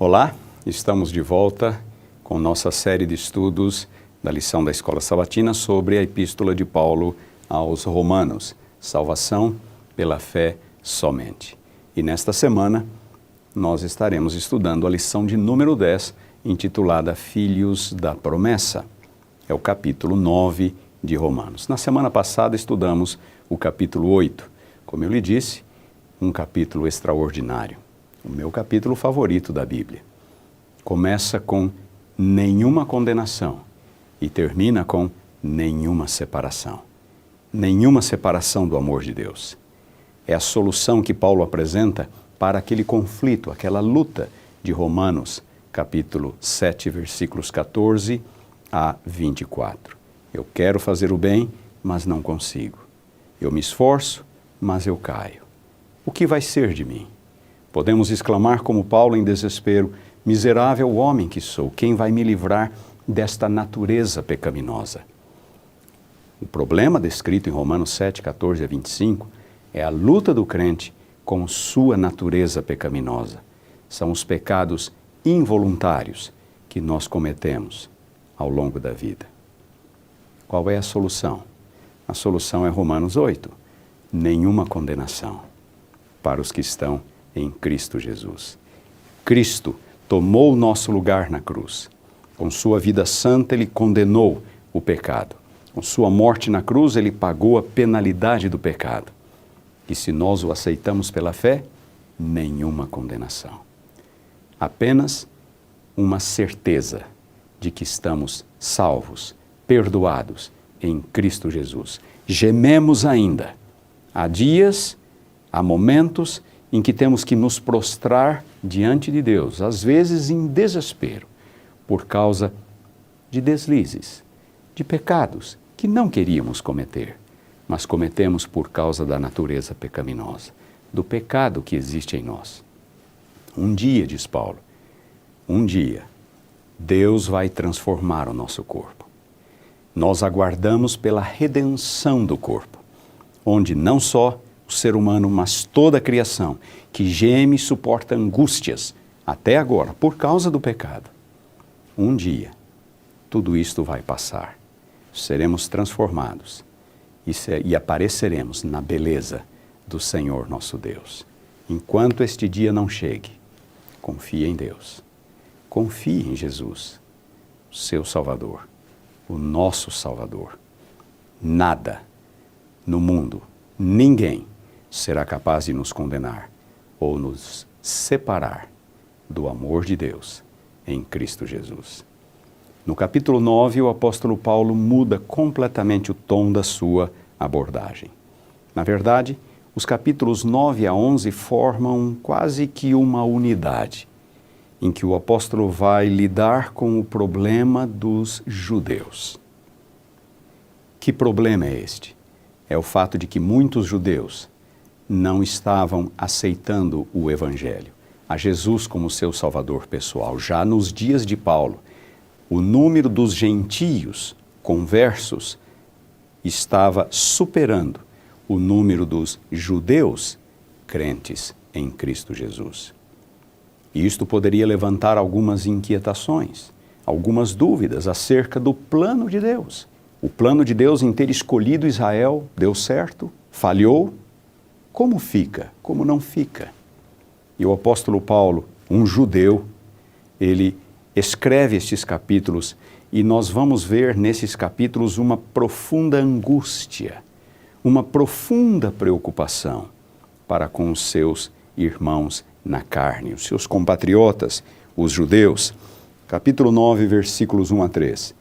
Olá, estamos de volta com nossa série de estudos da lição da Escola Sabatina sobre a Epístola de Paulo aos Romanos, salvação pela fé somente. E nesta semana nós estaremos estudando a lição de número 10, intitulada Filhos da Promessa. É o capítulo 9 de Romanos. Na semana passada estudamos o capítulo 8. Como eu lhe disse, um capítulo extraordinário. O meu capítulo favorito da Bíblia. Começa com nenhuma condenação e termina com nenhuma separação. Nenhuma separação do amor de Deus. É a solução que Paulo apresenta para aquele conflito, aquela luta de Romanos, capítulo 7, versículos 14 a 24. Eu quero fazer o bem, mas não consigo. Eu me esforço, mas eu caio. O que vai ser de mim? Podemos exclamar como Paulo em desespero: miserável homem que sou, quem vai me livrar desta natureza pecaminosa? O problema descrito em Romanos 7, 14 a 25 é a luta do crente com sua natureza pecaminosa. São os pecados involuntários que nós cometemos ao longo da vida. Qual é a solução? A solução é Romanos 8. Nenhuma condenação para os que estão em Cristo Jesus. Cristo tomou o nosso lugar na cruz. Com sua vida santa, Ele condenou o pecado. Com sua morte na cruz, Ele pagou a penalidade do pecado. E se nós o aceitamos pela fé, nenhuma condenação. Apenas uma certeza de que estamos salvos, perdoados em Cristo Jesus. Gememos ainda. Há dias, há momentos em que temos que nos prostrar diante de Deus, às vezes em desespero, por causa de deslizes, de pecados que não queríamos cometer, mas cometemos por causa da natureza pecaminosa, do pecado que existe em nós. Um dia, diz Paulo, um dia, Deus vai transformar o nosso corpo. Nós aguardamos pela redenção do corpo, onde não só o ser humano, mas toda a criação, que geme e suporta angústias até agora, por causa do pecado. Um dia, tudo isto vai passar. Seremos transformados e apareceremos na beleza do Senhor nosso Deus. Enquanto este dia não chegue, confie em Deus. Confie em Jesus, o seu Salvador, o nosso Salvador. Nada no mundo, ninguém será capaz de nos condenar ou nos separar do amor de Deus em Cristo Jesus. No capítulo 9, o apóstolo Paulo muda completamente o tom da sua abordagem. Na verdade, os capítulos 9 a 11 formam quase que uma unidade, em que o apóstolo vai lidar com o problema dos judeus. Que problema é este? É o fato de que muitos judeus não estavam aceitando o Evangelho, a Jesus como seu Salvador pessoal. Já nos dias de Paulo, o número dos gentios conversos estava superando o número dos judeus crentes em Cristo Jesus. E isto poderia levantar algumas inquietações, algumas dúvidas acerca do plano de Deus. O plano de Deus em ter escolhido Israel deu certo? Falhou? Como fica? Como não fica? E o apóstolo Paulo, um judeu, ele escreve estes capítulos e nós vamos ver nesses capítulos uma profunda angústia, uma profunda preocupação para com os seus irmãos na carne, os seus compatriotas, os judeus. Capítulo 9, versículos 1 a 3.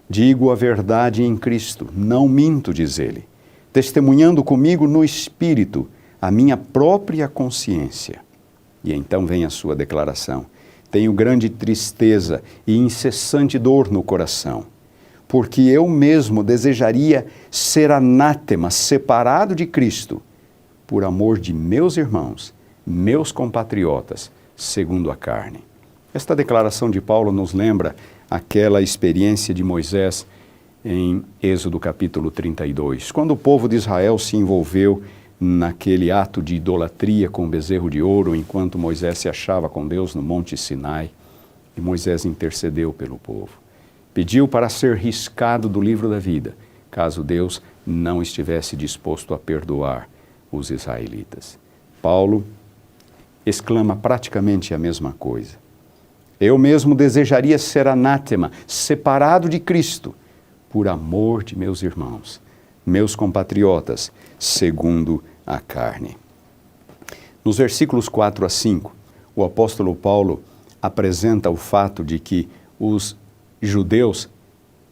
Digo a verdade em Cristo, não minto, diz ele, testemunhando comigo no Espírito a minha própria consciência. E então vem a sua declaração. Tenho grande tristeza e incessante dor no coração, porque eu mesmo desejaria ser anátema, separado de Cristo, por amor de meus irmãos, meus compatriotas, segundo a carne. Esta declaração de Paulo nos lembra aquela experiência de Moisés em Êxodo capítulo 32, quando o povo de Israel se envolveu naquele ato de idolatria com o bezerro de ouro, enquanto Moisés se achava com Deus no Monte Sinai, e Moisés intercedeu pelo povo. Pediu para ser riscado do livro da vida, caso Deus não estivesse disposto a perdoar os israelitas. Paulo exclama praticamente a mesma coisa. Eu mesmo desejaria ser anátema, separado de Cristo, por amor de meus irmãos, meus compatriotas, segundo a carne. Nos versículos 4 a 5, o apóstolo Paulo apresenta o fato de que os judeus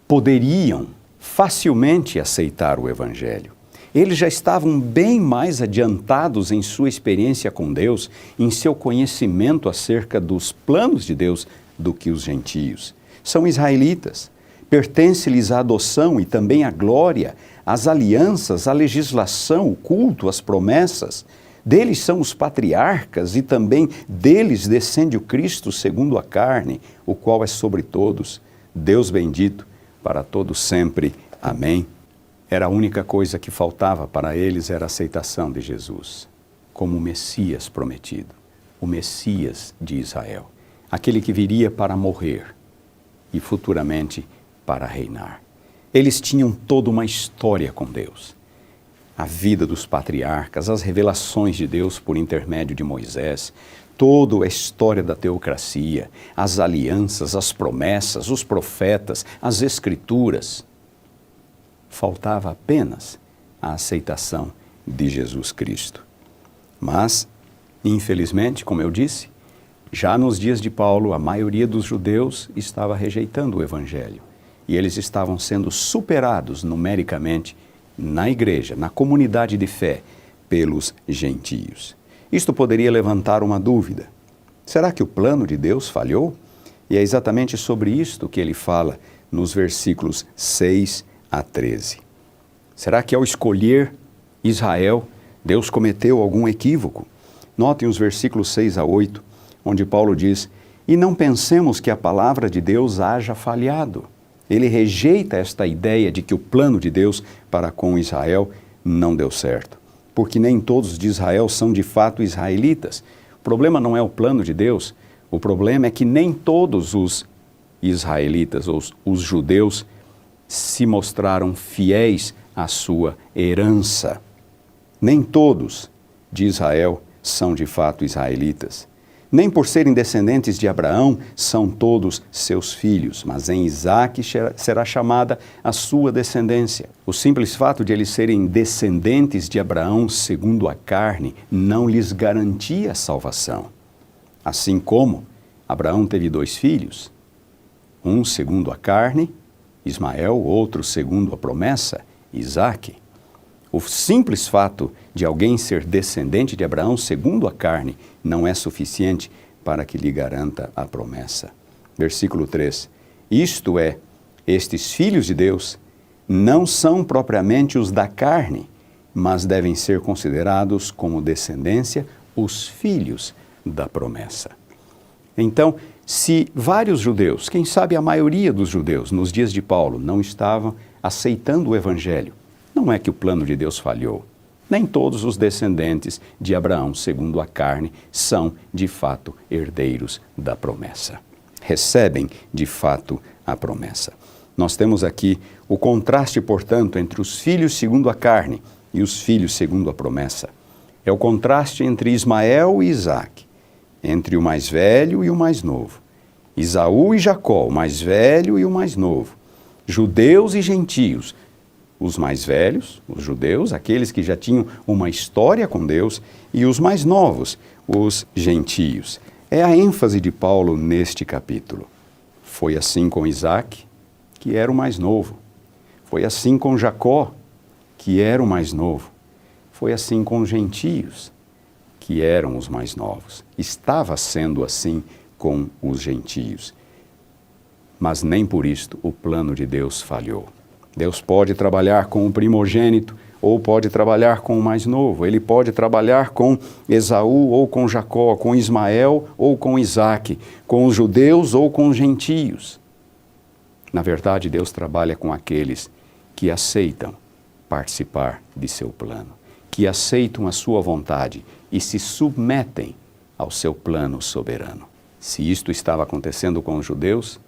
poderiam facilmente aceitar o Evangelho. Eles já estavam bem mais adiantados em sua experiência com Deus, em seu conhecimento acerca dos planos de Deus, do que os gentios. São israelitas, pertence-lhes a adoção e também a glória, as alianças, a legislação, o culto, as promessas. Deles são os patriarcas e também deles descende o Cristo segundo a carne, o qual é sobre todos. Deus bendito para todos sempre. Amém. Era a única coisa que faltava para eles, era a aceitação de Jesus como o Messias prometido, o Messias de Israel, aquele que viria para morrer e futuramente para reinar. Eles tinham toda uma história com Deus. A vida dos patriarcas, as revelações de Deus por intermédio de Moisés, toda a história da teocracia, as alianças, as promessas, os profetas, as escrituras. Faltava apenas a aceitação de Jesus Cristo. Mas, infelizmente, como eu disse, já nos dias de Paulo, a maioria dos judeus estava rejeitando o Evangelho. E eles estavam sendo superados numericamente na igreja, na comunidade de fé, pelos gentios. Isto poderia levantar uma dúvida. Será que o plano de Deus falhou? E é exatamente sobre isto que ele fala nos versículos 6 a 13. Será que ao escolher Israel, Deus cometeu algum equívoco? Notem os versículos 6 a 8, onde Paulo diz: e não pensemos que a palavra de Deus haja falhado. Ele rejeita esta ideia de que o plano de Deus para com Israel não deu certo, porque nem todos de Israel são de fato israelitas. O problema não é o plano de Deus, o problema é que nem todos os israelitas, os judeus, se mostraram fiéis à sua herança. Nem todos de Israel são de fato israelitas. Nem por serem descendentes de Abraão são todos seus filhos, mas em Isaque será chamada a sua descendência. O simples fato de eles serem descendentes de Abraão segundo a carne não lhes garantia a salvação. Assim como Abraão teve 2 filhos, um segundo a carne, Ismael, outro segundo a promessa, Isaque. O simples fato de alguém ser descendente de Abraão segundo a carne não é suficiente para que lhe garanta a promessa. Versículo 3. Isto é, estes filhos de Deus não são propriamente os da carne, mas devem ser considerados como descendência os filhos da promessa. Então, se vários judeus, quem sabe a maioria dos judeus nos dias de Paulo não estavam aceitando o Evangelho, não é que o plano de Deus falhou. Nem todos os descendentes de Abraão, segundo a carne, são, de fato, herdeiros da promessa. Recebem, de fato, a promessa. Nós temos aqui o contraste, portanto, entre os filhos segundo a carne e os filhos segundo a promessa. É o contraste entre Ismael e Isaque, entre o mais velho e o mais novo. Esaú e Jacó, o mais velho e o mais novo. Judeus e gentios, os mais velhos, os judeus, aqueles que já tinham uma história com Deus, e os mais novos, os gentios. É a ênfase de Paulo neste capítulo. Foi assim com Isaque, que era o mais novo. Foi assim com Jacó, que era o mais novo. Foi assim com os gentios, que eram os mais novos. Estava sendo assim com os gentios. Mas nem por isto o plano de Deus falhou. Deus pode trabalhar com o primogênito ou pode trabalhar com o mais novo. Ele pode trabalhar com Esaú ou com Jacó, com Ismael ou com Isaque, com os judeus ou com os gentios. Na verdade, Deus trabalha com aqueles que aceitam participar de seu plano, que aceitam a sua vontade e se submetem ao seu plano soberano. Se isto estava acontecendo com os judeus,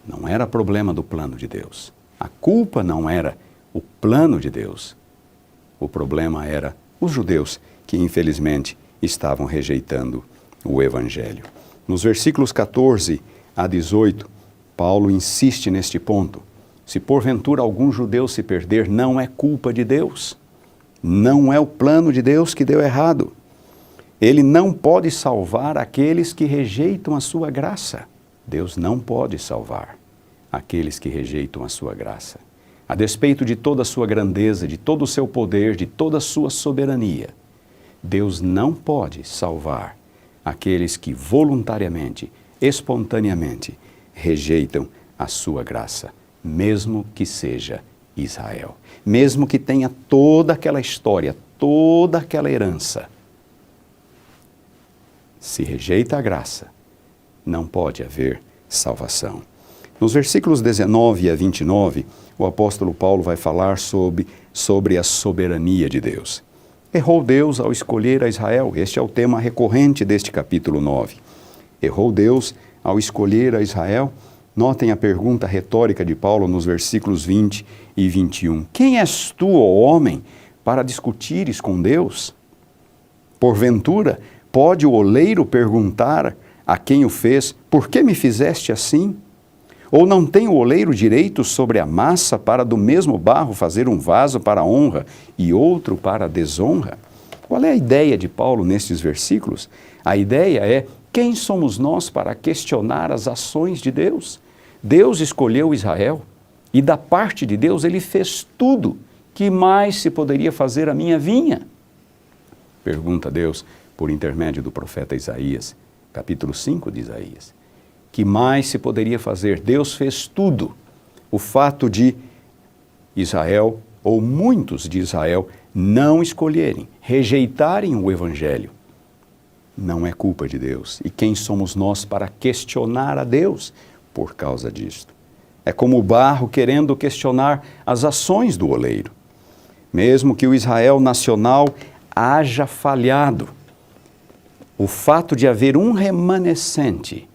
não era problema do plano de Deus. A culpa não era o plano de Deus. O problema era os judeus que, infelizmente, estavam rejeitando o Evangelho. Nos versículos 14 a 18, Paulo insiste neste ponto. Se porventura algum judeu se perder, não é culpa de Deus. Não é o plano de Deus que deu errado. Ele não pode salvar aqueles que rejeitam a sua graça. Deus não pode salvar aqueles que rejeitam a sua graça. A despeito de toda a sua grandeza, de todo o seu poder, de toda a sua soberania, Deus não pode salvar aqueles que voluntariamente, espontaneamente, rejeitam a sua graça, mesmo que seja Israel. Mesmo que tenha toda aquela história, toda aquela herança. Se rejeita a graça, não pode haver salvação. Nos versículos 19 a 29, o apóstolo Paulo vai falar sobre a soberania de Deus. Errou Deus ao escolher a Israel? Este é o tema recorrente deste capítulo 9. Errou Deus ao escolher a Israel? Notem a pergunta retórica de Paulo nos versículos 20 e 21. Quem és tu, ó homem, para discutires com Deus? Porventura, pode o oleiro perguntar a quem o fez, por que me fizeste assim? Ou não tem o oleiro direito sobre a massa para do mesmo barro fazer um vaso para a honra e outro para a desonra? Qual é a ideia de Paulo nestes versículos? A ideia é, quem somos nós para questionar as ações de Deus? Deus escolheu Israel e da parte de Deus ele fez tudo. Que mais se poderia fazer a minha vinha? Pergunta Deus por intermédio do profeta Isaías, capítulo 5 de Isaías. Que mais se poderia fazer? Deus fez tudo. O fato de Israel, ou muitos de Israel, não escolherem, rejeitarem o Evangelho, não é culpa de Deus. E quem somos nós para questionar a Deus por causa disto? É como o barro querendo questionar as ações do oleiro. Mesmo que o Israel nacional haja falhado, o fato de haver um remanescente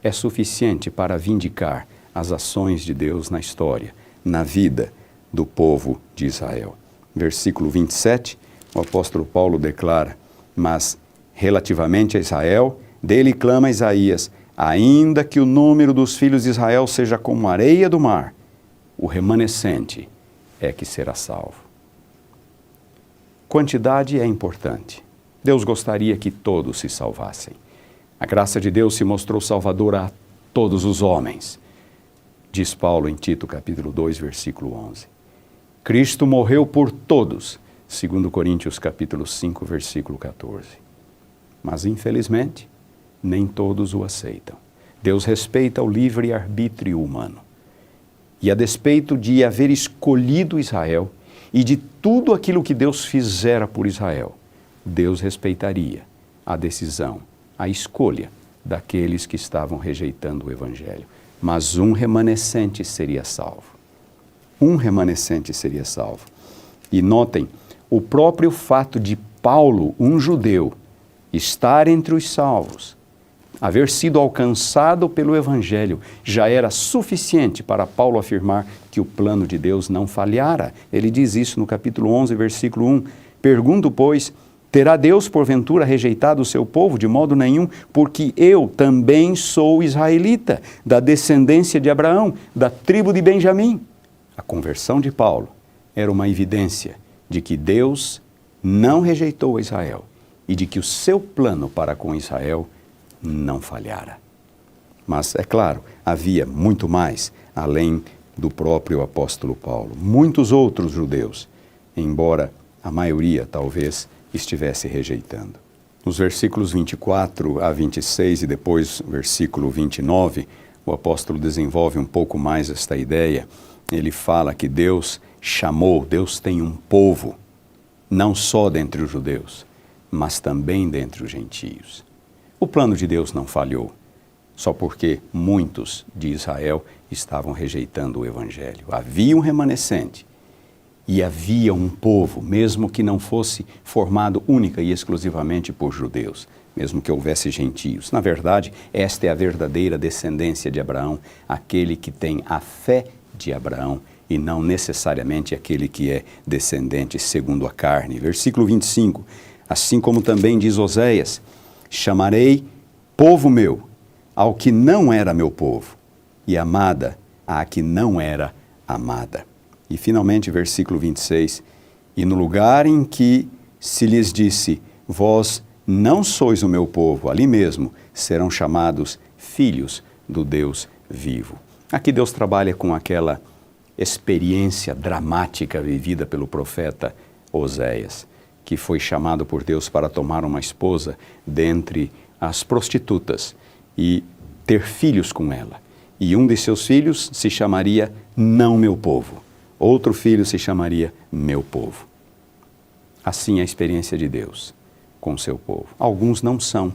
é suficiente para vindicar as ações de Deus na história, na vida do povo de Israel. Versículo 27, o apóstolo Paulo declara, mas relativamente a Israel, dele clama Isaías, ainda que o número dos filhos de Israel seja como a areia do mar, o remanescente é que será salvo. Quantidade é importante. Deus gostaria que todos se salvassem. A graça de Deus se mostrou salvadora a todos os homens, diz Paulo em Tito, capítulo 2, versículo 11. Cristo morreu por todos, segundo Coríntios, capítulo 5, versículo 14. Mas, infelizmente, nem todos o aceitam. Deus respeita o livre-arbítrio humano. E a despeito de haver escolhido Israel e de tudo aquilo que Deus fizera por Israel, Deus respeitaria a decisão, a escolha daqueles que estavam rejeitando o Evangelho. Mas um remanescente seria salvo. Um remanescente seria salvo. E notem, o próprio fato de Paulo, um judeu, estar entre os salvos, haver sido alcançado pelo Evangelho, já era suficiente para Paulo afirmar que o plano de Deus não falhara. Ele diz isso no capítulo 11, versículo 1. Pergunto, pois, terá Deus porventura rejeitado o seu povo? De modo nenhum, porque eu também sou israelita, da descendência de Abraão, da tribo de Benjamim. A conversão de Paulo era uma evidência de que Deus não rejeitou Israel e de que o seu plano para com Israel não falhara. Mas, é claro, havia muito mais além do próprio apóstolo Paulo. Muitos outros judeus, embora a maioria talvez estivesse rejeitando. Nos versículos 24 a 26 e depois versículo 29, o apóstolo desenvolve um pouco mais esta ideia. Ele fala que Deus chamou, Deus tem um povo, não só dentre os judeus, mas também dentre os gentios. O plano de Deus não falhou, só porque muitos de Israel estavam rejeitando o Evangelho. Havia um remanescente, e havia um povo, mesmo que não fosse formado única e exclusivamente por judeus, mesmo que houvesse gentios. Na verdade, esta é a verdadeira descendência de Abraão, aquele que tem a fé de Abraão e não necessariamente aquele que é descendente segundo a carne. Versículo 25, assim como também diz Oséias, chamarei povo meu ao que não era meu povo, e amada à que não era amada. E finalmente, versículo 26, e no lugar em que se lhes disse, vós não sois o meu povo, ali mesmo serão chamados filhos do Deus vivo. Aqui Deus trabalha com aquela experiência dramática vivida pelo profeta Oséias, que foi chamado por Deus para tomar uma esposa dentre as prostitutas e ter filhos com ela. E um de seus filhos se chamaria não meu povo. Outro filho se chamaria meu povo. Assim é a experiência de Deus com seu povo. Alguns não são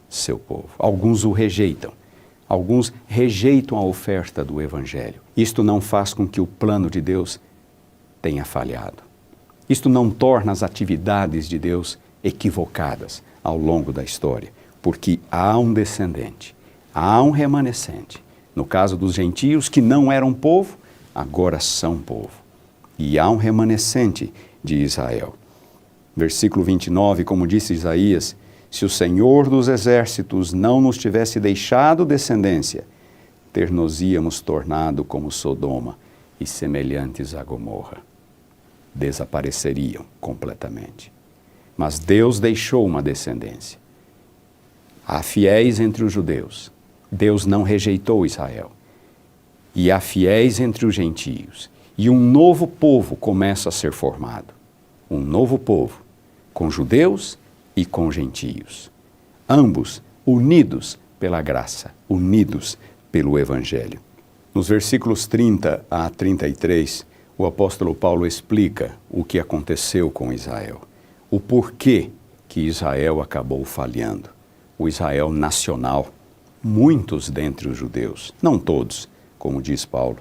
seu povo. Alguns o rejeitam. Alguns rejeitam a oferta do Evangelho. Isto não faz com que o plano de Deus tenha falhado. Isto não torna as atividades de Deus equivocadas ao longo da história, porque há um descendente, há um remanescente. No caso dos gentios, que não eram povo, agora são povo. E há um remanescente de Israel. Versículo 29, como disse Isaías, se o Senhor dos exércitos não nos tivesse deixado descendência, ter-nos-íamos tornado como Sodoma e semelhantes a Gomorra. Desapareceriam completamente. Mas Deus deixou uma descendência. Há fiéis entre os judeus. Deus não rejeitou Israel. E há fiéis entre os gentios. E um novo povo começa a ser formado. Um novo povo, com judeus e com gentios. Ambos unidos pela graça, unidos pelo Evangelho. Nos versículos 30 a 33, o apóstolo Paulo explica o que aconteceu com Israel. O porquê que Israel acabou falhando. O Israel nacional. Muitos dentre os judeus, não todos, como diz Paulo.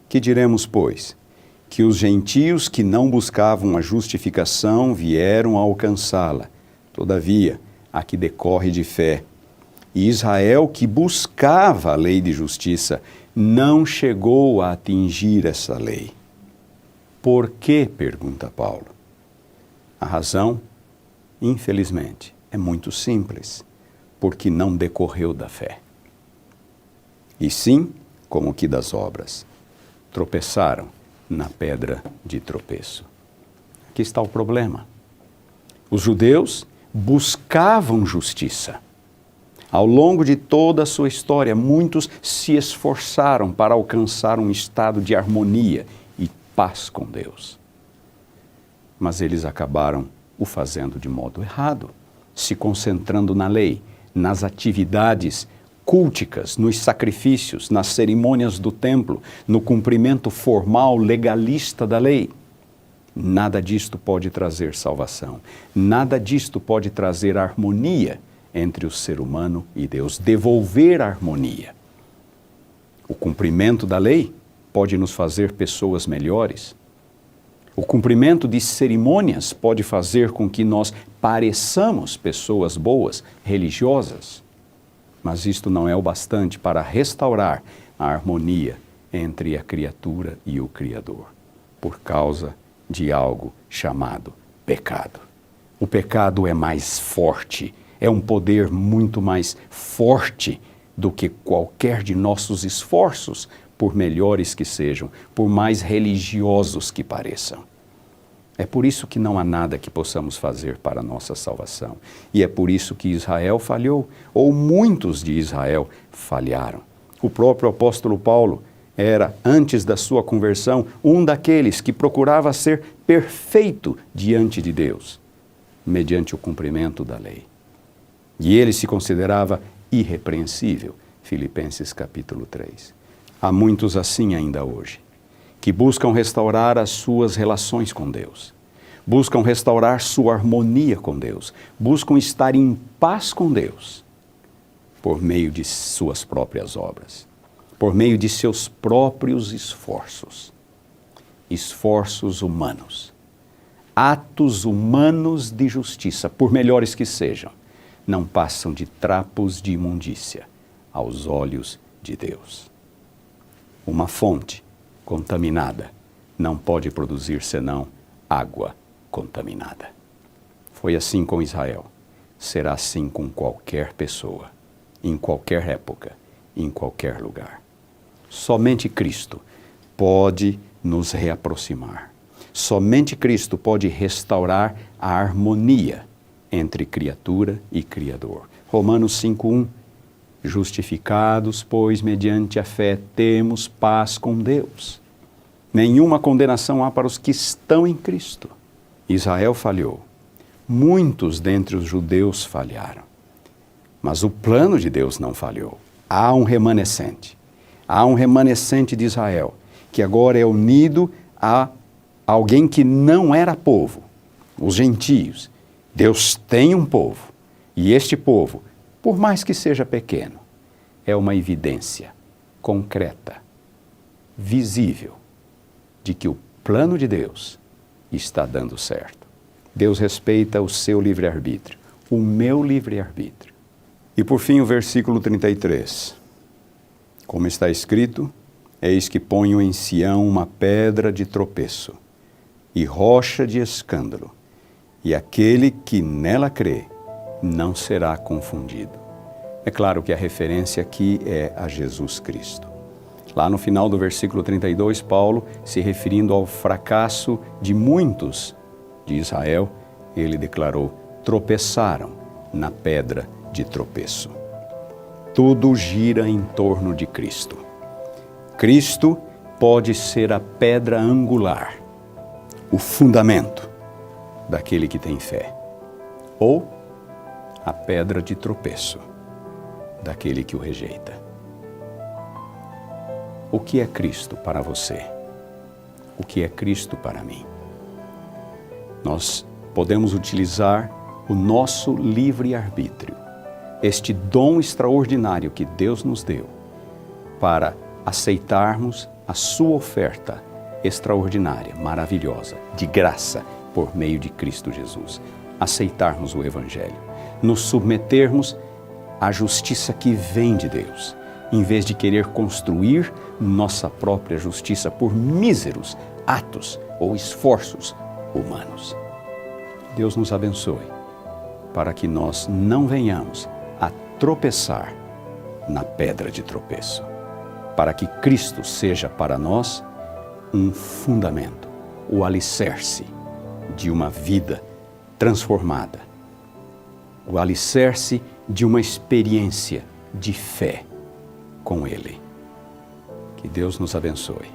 Que diremos, pois? Que os gentios que não buscavam a justificação vieram a alcançá-la. Todavia, a que decorre de fé. E Israel, que buscava a lei de justiça, não chegou a atingir essa lei. Por quê? Pergunta Paulo. A razão, infelizmente, é muito simples. Porque não decorreu da fé. E sim, como que das obras. Tropeçaram na pedra de tropeço. Aqui está o problema. Os judeus buscavam justiça. Ao longo de toda a sua história, muitos se esforçaram para alcançar um estado de harmonia e paz com Deus. Mas eles acabaram o fazendo de modo errado, se concentrando na lei, nas atividades culticas, nos sacrifícios, nas cerimônias do templo, no cumprimento formal, legalista da lei. Nada disto pode trazer salvação. Nada disto pode trazer harmonia entre o ser humano e Deus, devolver a harmonia. O cumprimento da lei pode nos fazer pessoas melhores. O cumprimento de cerimônias pode fazer com que nós pareçamos pessoas boas, religiosas. Mas isto não é o bastante para restaurar a harmonia entre a criatura e o Criador, por causa de algo chamado pecado. O pecado é mais forte, é um poder muito mais forte do que qualquer de nossos esforços, por melhores que sejam, por mais religiosos que pareçam. É por isso que não há nada que possamos fazer para a nossa salvação. E é por isso que Israel falhou, ou muitos de Israel falharam. O próprio apóstolo Paulo era, antes da sua conversão, um daqueles que procurava ser perfeito diante de Deus, mediante o cumprimento da lei. E ele se considerava irrepreensível. Filipenses capítulo 3. Há muitos assim ainda hoje, que buscam restaurar as suas relações com Deus, buscam restaurar sua harmonia com Deus, buscam estar em paz com Deus, por meio de suas próprias obras, por meio de seus próprios esforços. esforços humanos, atos humanos de justiça, por melhores que sejam, não passam de trapos de imundícia aos olhos de Deus. Uma fonte contaminada não pode produzir senão água contaminada. Foi assim com Israel, será assim com qualquer pessoa, em qualquer época, em qualquer lugar. Somente Cristo pode nos reaproximar. Somente Cristo pode restaurar a harmonia entre criatura e Criador. Romanos 5:1. Justificados, pois, mediante a fé, temos paz com Deus. Nenhuma condenação há para os que estão em Cristo. Israel falhou. Muitos dentre os judeus falharam. Mas o plano de Deus não falhou. Há um remanescente. Há um remanescente de Israel, que agora é unido a alguém que não era povo, os gentios. Deus tem um povo, e este povo, por mais que seja pequeno, é uma evidência concreta, visível, de que o plano de Deus está dando certo. Deus respeita o seu livre-arbítrio, o meu livre-arbítrio. E por fim o versículo 33. Como está escrito, eis que ponho em Sião uma pedra de tropeço e rocha de escândalo, e aquele que nela crê não será confundido. É claro que a referência aqui é a Jesus Cristo. Lá no final do versículo 32, Paulo, se referindo ao fracasso de muitos de Israel, ele declarou: tropeçaram na pedra de tropeço. Tudo gira em torno de Cristo. Cristo pode ser a pedra angular, o fundamento daquele que tem fé, ou a pedra de tropeço daquele que o rejeita. O que é Cristo para você? O que é Cristo para mim? Nós podemos utilizar o nosso livre-arbítrio, este dom extraordinário que Deus nos deu, para aceitarmos a sua oferta extraordinária, maravilhosa, de graça, por meio de Cristo Jesus. Aceitarmos o Evangelho, nos submetermos à justiça que vem de Deus, em vez de querer construir nossa própria justiça por míseros atos ou esforços humanos. Deus nos abençoe, para que nós não venhamos a tropeçar na pedra de tropeço, para que Cristo seja para nós um fundamento, o alicerce de uma vida transformada, o alicerce de uma experiência de fé com Ele. Que Deus nos abençoe,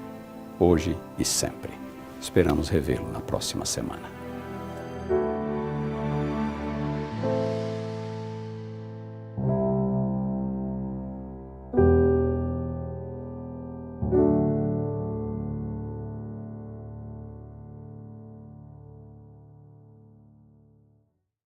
hoje e sempre. Esperamos revê-lo na próxima semana.